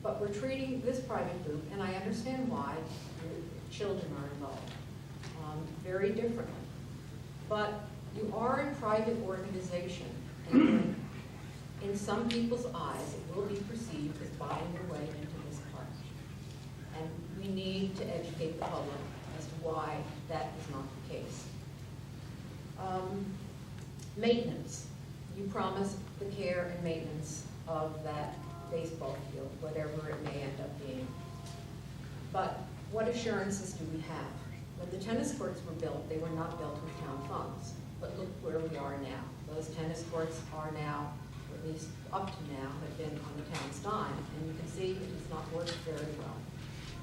But we're treating this private group, and I understand why your children are involved, very differently. But you are a private organization, and in some people's eyes, it will be perceived as buying your way into this park. And we need to educate the public as to why that is not the case. Maintenance. You promised the care and maintenance of that baseball field, whatever it may end up being. But what assurances do we have? When the tennis courts were built, they were not built with town funds. But look where we are now. Those tennis courts are now, or at least up to now, have been on the town's dime. And you can see it has not worked very well.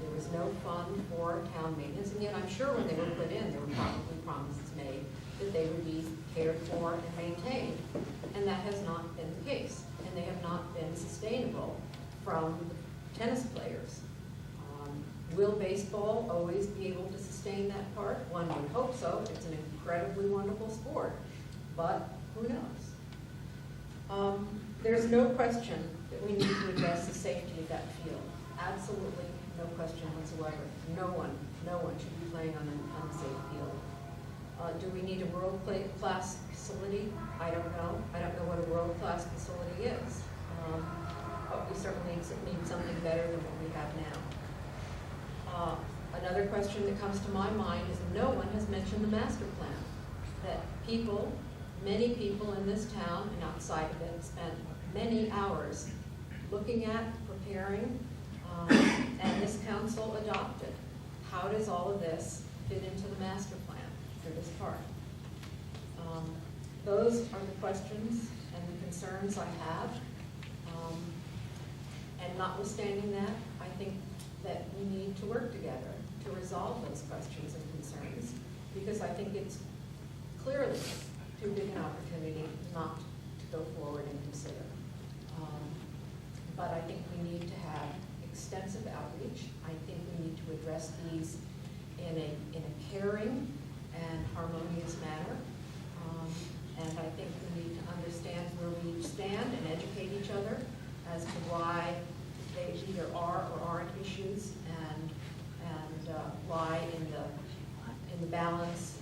There was no fund for town maintenance, and yet I'm sure when they were put in, there were probably promises made that they would be cared for and maintained. And that has not been the case. And they have not been sustainable from the tennis players. Will baseball always be able to sustain that park? One would hope so. It's an incredibly wonderful sport, but who knows? There's no question that we need to address the safety of that field. Absolutely no question whatsoever. No one should be playing on an unsafe field. Do we need a world-class facility? I don't know. I don't know what a world-class facility is. But we certainly need something better than what we have now. Another question that comes to my mind is no one has mentioned the master plan. That people, many people in this town and outside of it, spent many hours looking at, preparing, and this council adopted. How does all of this fit into the master plan for this park? Those are the questions and the concerns I have. And notwithstanding that, I think that we need to work together to resolve those questions and concerns, because I think it's clearly too big an opportunity not to go forward and consider. But I think we need to have extensive outreach. I think we need to address these in a caring and harmonious manner. And I think we need to understand where we each stand and educate each other as to why they either are or aren't issues, and why in the balance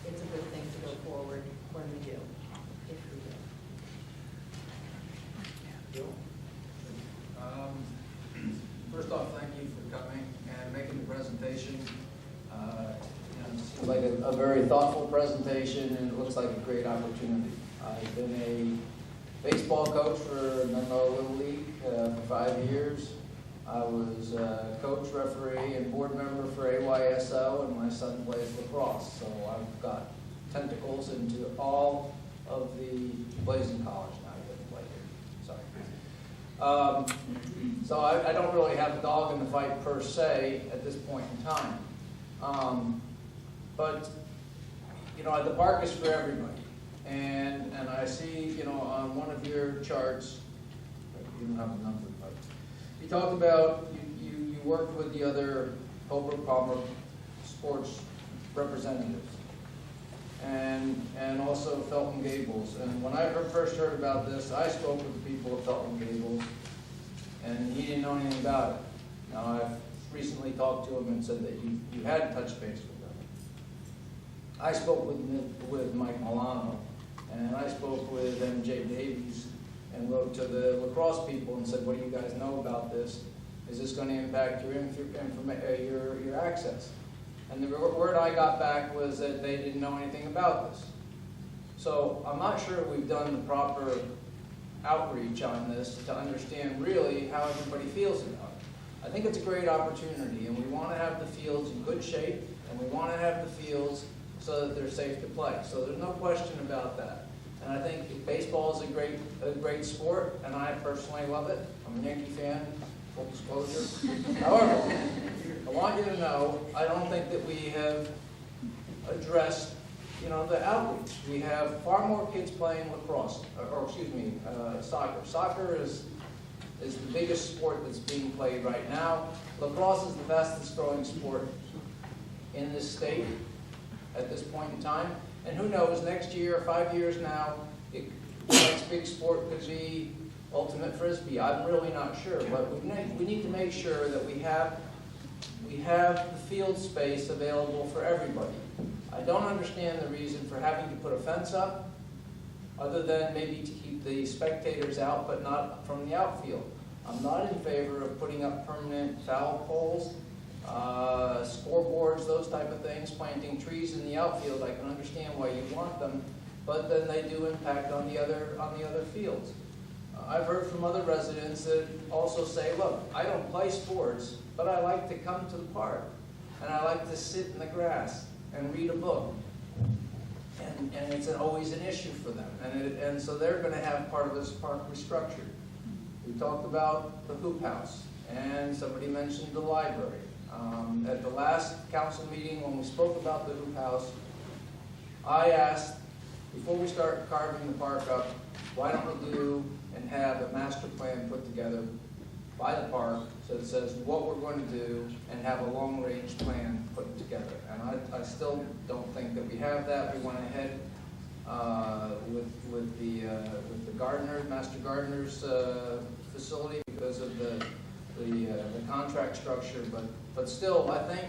it's a good thing to go forward when we do, if we do. First off, thank you for coming and making the presentation. It seems like a very thoughtful presentation, and it looks like a great opportunity. I've been a baseball coach for Menlo Little League for 5 years. I was coach, referee, and board member for AYSO, and my son plays lacrosse. So I've got tentacles into all of the Blazing College now. He doesn't play here. Sorry. So I don't really have a dog in the fight per se at this point in time. But the park is for everybody. And I see, on one of your charts, you don't have a number, but you talked about you worked with the other Hope Palmer sports representatives, and also Felton Gables. And when I first heard about this, I spoke with the people of Felton Gables, and he didn't know anything about it. Now I've recently talked to him and said that you had touched base with them. I spoke with Mike Milano, and I spoke with MJ Davies, and wrote to the lacrosse people and said, what do you guys know about this? Is this going to impact your access? And the word I got back was that they didn't know anything about this. So I'm not sure we've done the proper outreach on this to understand really how everybody feels about it. I think it's a great opportunity, and we want to have the fields in good shape, and we want to have the fields so that they're safe to play. So there's no question about that. And I think baseball is a great sport, and I personally love it. I'm a Yankee fan, full disclosure. However, I want you to know, I don't think that we have addressed, the outreach. We have far more kids playing lacrosse, soccer. Soccer is the biggest sport that's being played right now. Lacrosse is the fastest growing sport in this state at this point in time. And who knows, next year, 5 years now, the next big sport could be ultimate frisbee, I'm really not sure, but we need to make sure that we have the field space available for everybody. I don't understand the reason for having to put a fence up, other than maybe to keep the spectators out, but not from the outfield. I'm not in favor of putting up permanent foul poles, scoreboards, those type of things, planting trees in the outfield. I can understand why you want them, but then they do impact on the other fields. I've heard from other residents that also say, look, I don't play sports, but I like to come to the park, and I like to sit in the grass and read a book. And it's always an issue for them. And so they're going to have part of this park restructured. We talked about the hoop house, and somebody mentioned the library. At the last council meeting, when we spoke about the hoop house, I asked, before we start carving the park up, why don't we do and have a master plan put together by the park so it says what we're going to do and have a long-range plan put together. And I still don't think that we have that. We went ahead with the gardener, master gardener's facility because of the contract structure, but still, I think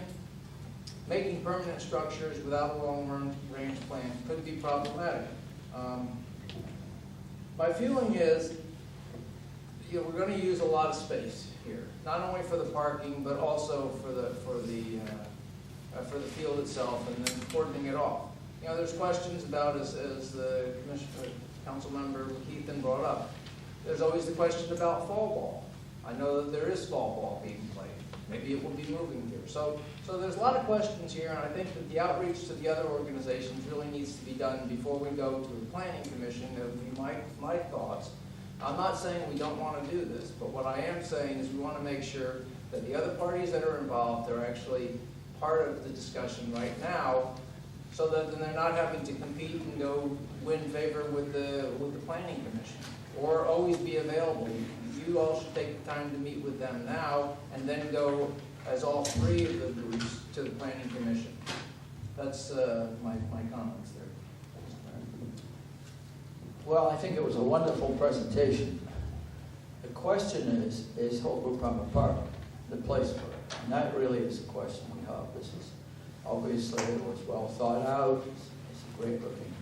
making permanent structures without a long-range plan could be problematic. My feeling is, we're going to use a lot of space here, not only for the parking, but also for the field itself, and then cordoning it off. There's questions about, as the council member Heathen brought up, there's always the question about fall ball. I know that there is fall ball being played. Maybe it will be moving here. So there's a lot of questions here, and I think that the outreach to the other organizations really needs to be done before we go to the planning commission. That would be my thoughts. I'm not saying we don't want to do this, but what I am saying is we want to make sure that the other parties that are involved are actually part of the discussion right now, so that then they're not having to compete and go win favor with the planning commission, or always be available. You all should take the time to meet with them now, and then go as all three of the groups to the planning commission. That's my comments there. Well, I think it was a wonderful presentation. The question is Holbrook Palmer Park the place for it? And that really is the question we have. This is obviously, it was well thought out. It's a great looking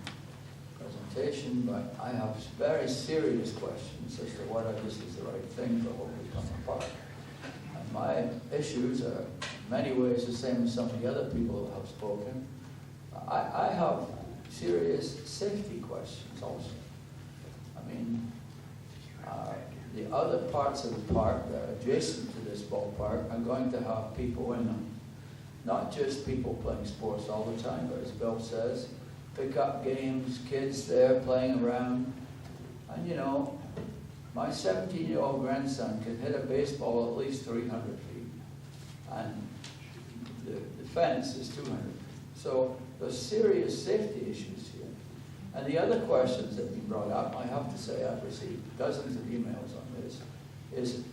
presentation, but I have very serious questions as to whether this is the right thing for Holbrook Palmer Park. And my issues are in many ways the same as some of the other people who have spoken. I have serious safety questions also. I mean, the other parts of the park that are adjacent to this ballpark are going to have people in them. Not just people playing sports all the time, but as Bill says, pick-up games, kids there playing around. And my 17-year-old grandson can hit a baseball at least 300 feet. And the fence is 200 feet. So there's serious safety issues here. And the other questions that you brought up, I have to say I've received dozens of emails on this, is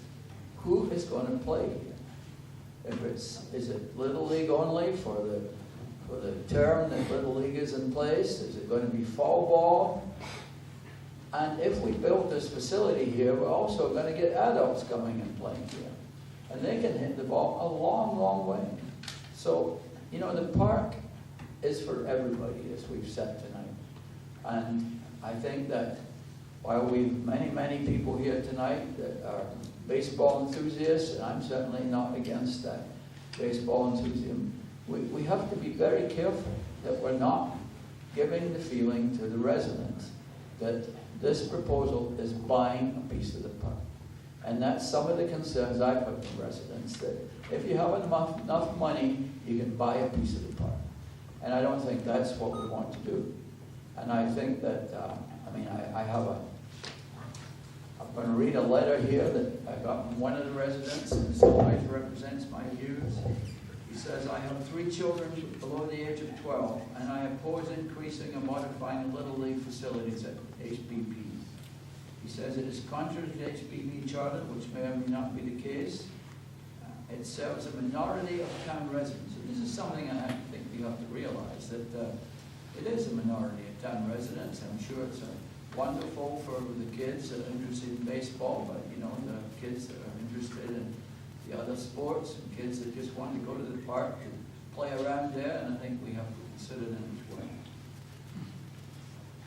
who is going to play here? Is it Little League only for the term that Little League is in place? Is it going to be fall ball? And if we build this facility here, we're also going to get adults coming and playing here. And they can hit the ball a long, long way. So, the park is for everybody, as we've said tonight. And I think that while we've many people here tonight that are baseball enthusiasts, and I'm certainly not against that baseball enthusiasm, we have to be very careful that we're not giving the feeling to the residents that this proposal is buying a piece of the park. And that's some of the concerns I've heard from residents, that if you have enough money, you can buy a piece of the park. And I don't think that's what we want to do. And I think that, I'm going to read a letter here that I got from one of the residents, and his wife represents my views. He says, I have 3 children below the age of 12, and I oppose increasing or modifying the Little League facilities at HBP. He says it is contrary to the HBP charter, which may or may not be the case. It serves a minority of town residents. And this is something I think we have to realize, that it is a minority of town residents. I'm sure it's a wonderful for the kids that are interested in baseball, but, you know, the kids that are interested in the other sports, and kids that just want to go to the park to play around there, and I think we have to consider them as well.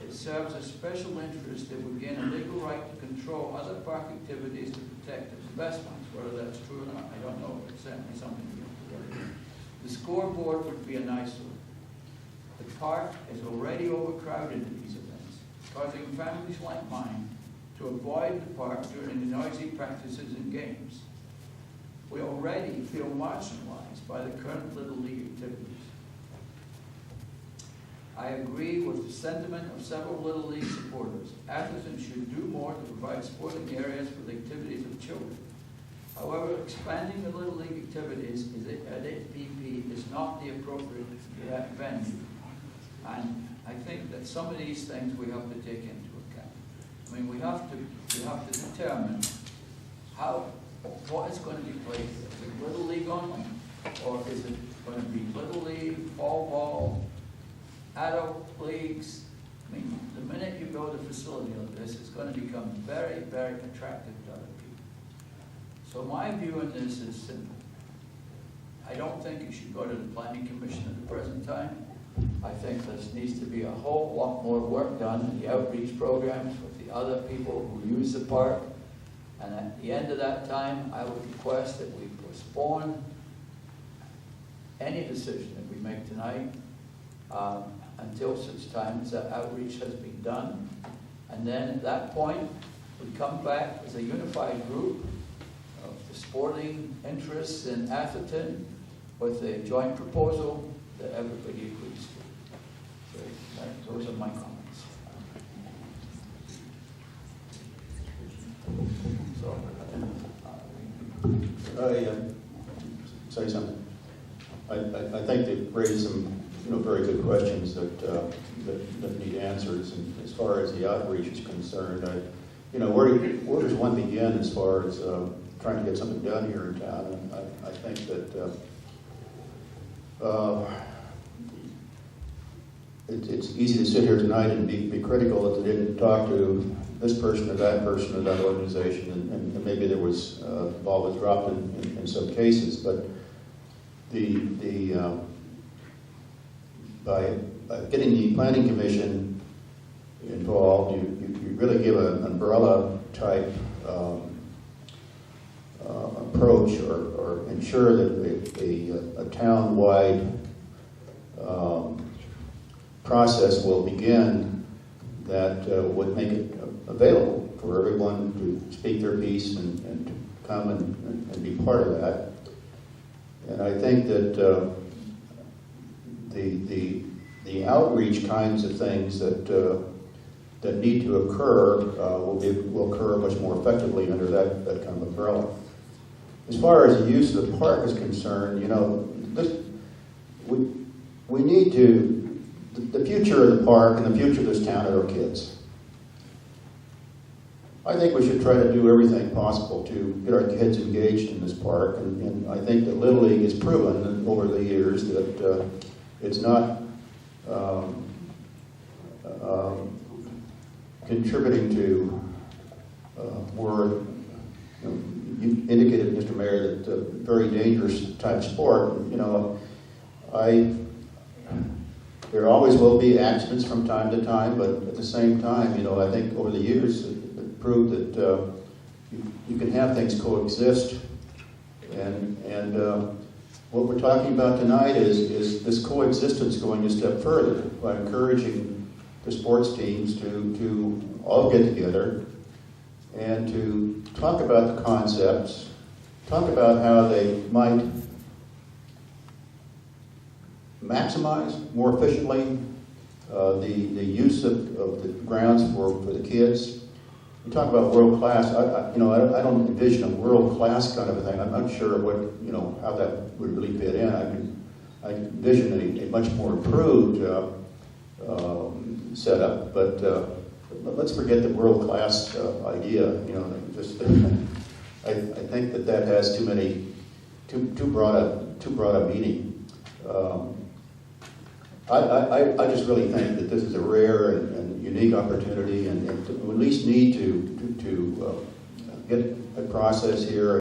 It serves a special interest that would gain a legal right to control other park activities to protect its investments. Whether that's true or not, I don't know, but it's certainly something we have to get. The scoreboard would be a nice one. The park is already overcrowded at these events, causing families like mine to avoid the park during the noisy practices and games. We already feel marginalized by the current Little League activities. I agree with the sentiment of several Little League supporters. Atherton should do more to provide sporting areas for the activities of children. However, expanding the Little League activities at APP is not the appropriate venue. And I think that some of these things we have to take into account. I mean, we have to determine what is going to be played. Is it Little League only? Or is it going to be Little League, fall ball, adult leagues? I mean, the minute you build a facility like this, it's going to become very, very attractive to other people. So my view on this is simple. I don't think it should go to the Planning Commission at the present time. I think there needs to be a whole lot more work done in the outreach programs with the other people who use the park. And at the end of that time, I would request that we postpone any decision that we make tonight until such time as that outreach has been done. And then at that point, we come back as a unified group of the sporting interests in Atherton with a joint proposal that everybody agrees to. So those are my comments. Say something. I think they've raised some, very good questions that need answers. And as far as the outreach is concerned, where does one begin as far as trying to get something done here in town? And I think that it's easy to sit here tonight and be critical that they didn't talk to this person or that organization, and maybe there was the ball was dropped in some cases, but by getting the Planning Commission involved, you really give an umbrella type approach or ensure that a town-wide process will begin that would make it available for everyone to speak their piece and to come and be part of that. And I think that the outreach kinds of things that need to occur will occur much more effectively under that kind of umbrella. As far as the use of the park is concerned, we need to. The future of the park and the future of this town are our kids. I think we should try to do everything possible to get our kids engaged in this park, and I think that Little League has proven over the years that it's not contributing to more, you indicated, Mr. Mayor, that a very dangerous type sport. There always will be accidents from time to time, but at the same time, I think over the years it proved that you can have things coexist. And what we're talking about tonight is this coexistence going a step further by encouraging the sports teams to all get together and to talk about the concepts, talk about how they might maximize more efficiently the use of the grounds for the kids. You talk about world class. I don't envision a world class kind of a thing. I'm not sure how that would really fit in. I envision a much more improved setup. But let's forget the world class idea. I think that has too broad a meaning. I just really think that this is a rare and unique opportunity, and we at least need to get a process here